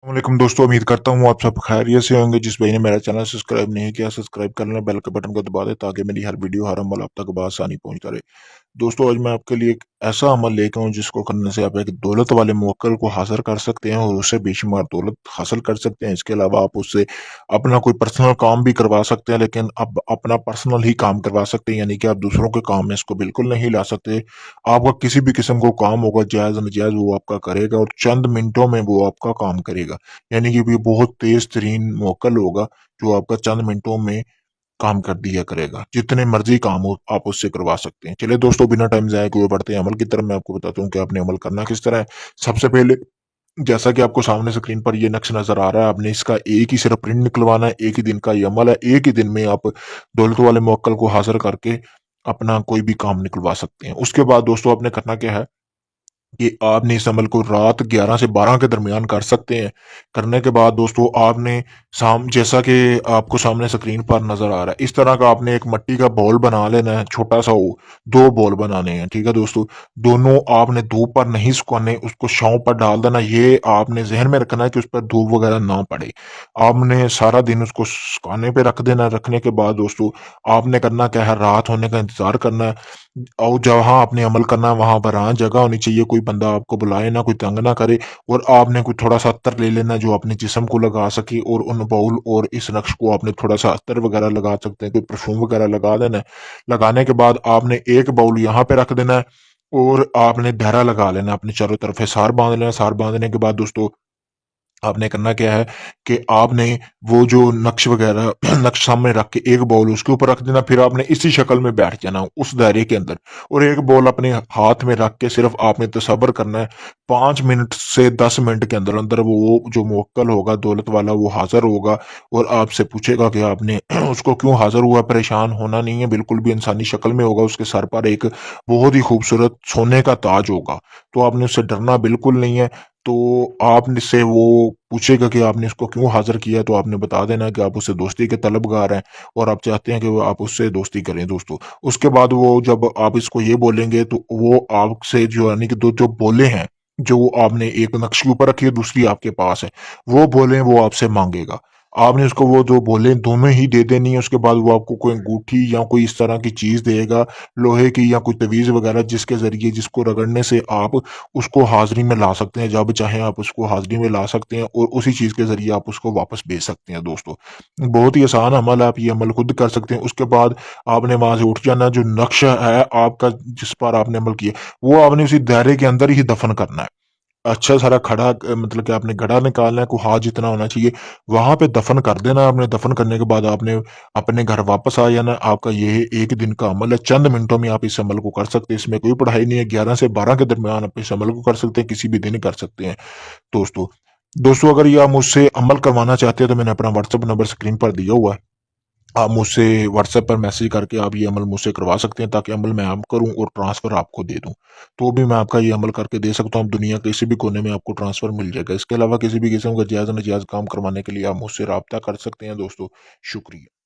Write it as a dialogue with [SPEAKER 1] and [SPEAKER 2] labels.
[SPEAKER 1] वालेकुम दोस्तों, उम्मीद करता हूँ आप सब खैरियत से होंगे। जिस भाई ने मेरा चैनल सब्सक्राइब नहीं किया, सब्सक्राइब कर लें, बेल के बटन को दबा दें ताकि मेरी हर वीडियो हर अमल आप तक बआसानी पहुंचता रहे। दोस्तों, आज मैं आपके लिए एक ऐसा अमल लेकर आऊँ जिसको करने से आप एक दौलत वाले मुवक्किल को हासिल कर सकते हैं और उससे बेशुमार दौलत हासिल कर सकते हैं। इसके अलावा आप उससे अपना कोई पर्सनल काम भी करवा सकते हैं, लेकिन अब अपना पर्सनल ही काम करवा सकते हैं, यानी कि आप दूसरों के काम में इसको बिल्कुल नहीं ला सकते। आपका किसी भी किस्म को काम होगा, जायज़ नाजायज़, वो आपका करेगा और चंद मिनटों में वो आपका काम करेगा। यानी कि ये बहुत तेज तरीन मोकल होगा जो आपका चंद मिनटों में काम कर दिया करेगा। जितने मर्जी काम हो आप उससे करवा सकते हैं। चलिए दोस्तों, बिना टाइम ज़ाया किए बढ़ते हैं अमल की तरफ। मैं आपको बताता हूँ कि आपने अमल करना किस तरह है। सबसे पहले, जैसा कि आपको सामने स्क्रीन पर ये नक्श नजर आ रहा है, आपने इसका एक ही सिर्फ प्रिंट निकलवाना है। एक ही दिन का ये अमल है। एक ही दिन में आप दौलत वाले मोकल को हासिल करके अपना कोई भी काम निकलवा सकते हैं। उसके बाद दोस्तों, आपने करना क्या है कि आपने इस अमल को रात 11 से 12 के दरमियान कर सकते हैं। करने के बाद दोस्तों, आपने जैसा कि आपको सामने स्क्रीन पर नज़र आ रहा है, इस तरह का आपने एक मिट्टी का बॉल बना लेना है, छोटा-सा वो 2 बॉल बनाने हैं, ठीक है दोस्तों? दोनों आपने धूप पर नहीं सुखाने, उसको छाँव पर डाल देना। ये आपने ज़हन में रखना है कि उस पर धूप वगैरह ना पड़े। आपने सारा दिन उसको सुखाने पे रख देना है। रखने के बाद दोस्तों, आपने करना क्या है, रात होने का इंतज़ार करना है। और जहाँ आपने अमल करना है वहां पर जगह होनी चाहिए, कोई बंदा आपको बुलाए ना, कोई तंग ना करे। और आपने कोई थोड़ा सा अत्तर ले लेना जो अपने जिस्म को लगा सके, और उन बाउल और इस नक्श को आपने थोड़ा सा अत्तर वगैरह लगा सकते हैं, कोई परफ्यूम वगैरह लगा देना है। लगाने के बाद आपने एक बाउल यहाँ पे रख देना है और आपने धैर्य लगा लेना है, अपने चारों तरफ सार बांध लेना। सार बांधने के बाद दोस्तों, आपने करना क्या है कि आपने वो जो नक्श वगैरह नक्श सामने रख के एक बॉल उसके ऊपर रख देना। फिर आपने इसी शक्ल में बैठ जाना उस दायरे के अंदर, और एक बॉल अपने हाथ में रख के सिर्फ आपने तसब्बर करना है। 5 मिनट से 10 मिनट के अंदर अंदर वो जो मुवक्किल होगा दौलत वाला, वो हाजिर होगा और आपसे पूछेगा कि आपने उसको क्यों हाजिर हुआ। परेशान होना नहीं है, बिल्कुल भी इंसानी शक्ल में होगा। उसके सर पर एक बहुत ही खूबसूरत सोने का ताज होगा, तो आपने उससे डरना बिल्कुल नहीं है। तो आपने से वो पूछेगा कि आपने इसको क्यों हाज़िर किया है, तो आपने बता देना है कि आप उससे दोस्ती के तलबगार हैं और आप चाहते हैं कि वो आप उससे दोस्ती करें दोस्तों। उसके बाद वो जब आप इसको ये बोलेंगे तो वो आपसे जो यानी कि 2 जो बोले हैं, जो आपने एक नक्श के ऊपर रखी है, दूसरी आपके पास है, वो बोलें वो आपसे माँगेगा। आपने उसको वो जो बोले दोनों ही दे देनी है। उसके बाद वो आपको कोई अंगूठी या कोई इस तरह की चीज़ देगा, लोहे की या कोई तवीज़ वगैरह, जिसके ज़रिए जिसको रगड़ने से आप उसको हाज़िरी में ला सकते हैं। जब चाहें आप उसको हाज़िरी में ला सकते हैं और उसी चीज़ के ज़रिए आप उसको वापस भेज सकते हैं दोस्तों। बहुत ही आसान अमल है, आप ये अमल खुद कर सकते हैं। उसके बाद आपने वहाँ से उठ जाना, जो नक्शा है आपका जिस पर आपने अमल किया, वो आपने उसी दायरे के अंदर ही दफ़न करना है। अच्छा सारा खड़ा मतलब कि आपने गड़ा निकालना है, कोई हाथ जितना होना चाहिए, वहाँ पे दफ़न कर देना। आपने दफ़न करने के बाद आपने अपने घर वापस आ जाना। आपका ये एक दिन का अमल है, चंद मिनटों में आप इस अमल को कर सकते हैं। इसमें कोई पढ़ाई नहीं है। 11 से 12 के दरमियान आप इस अमल को कर सकते हैं, किसी भी दिन कर सकते हैं दोस्तों। दोस्तों, अगर ये आप मुझसे अमल करवाना चाहते हैं तो मैंने अपना व्हाट्सएप नंबर स्क्रीन पर दिया हुआ है। आप मुझसे व्हाट्सएप पर मैसेज करके आप ये अमल मुझसे करवा सकते हैं, ताकि अमल मैं आप करूं और ट्रांसफ़र आपको दे दूं। तो भी मैं आपका ये अमल करके दे सकता हूं। दुनिया के किसी भी कोने में आपको ट्रांसफ़र मिल जाएगा। इसके अलावा किसी भी किस्म का जायज़ नाजायज़ काम करवाने के लिए आप मुझसे रब्ता कर सकते हैं दोस्तों। शुक्रिया।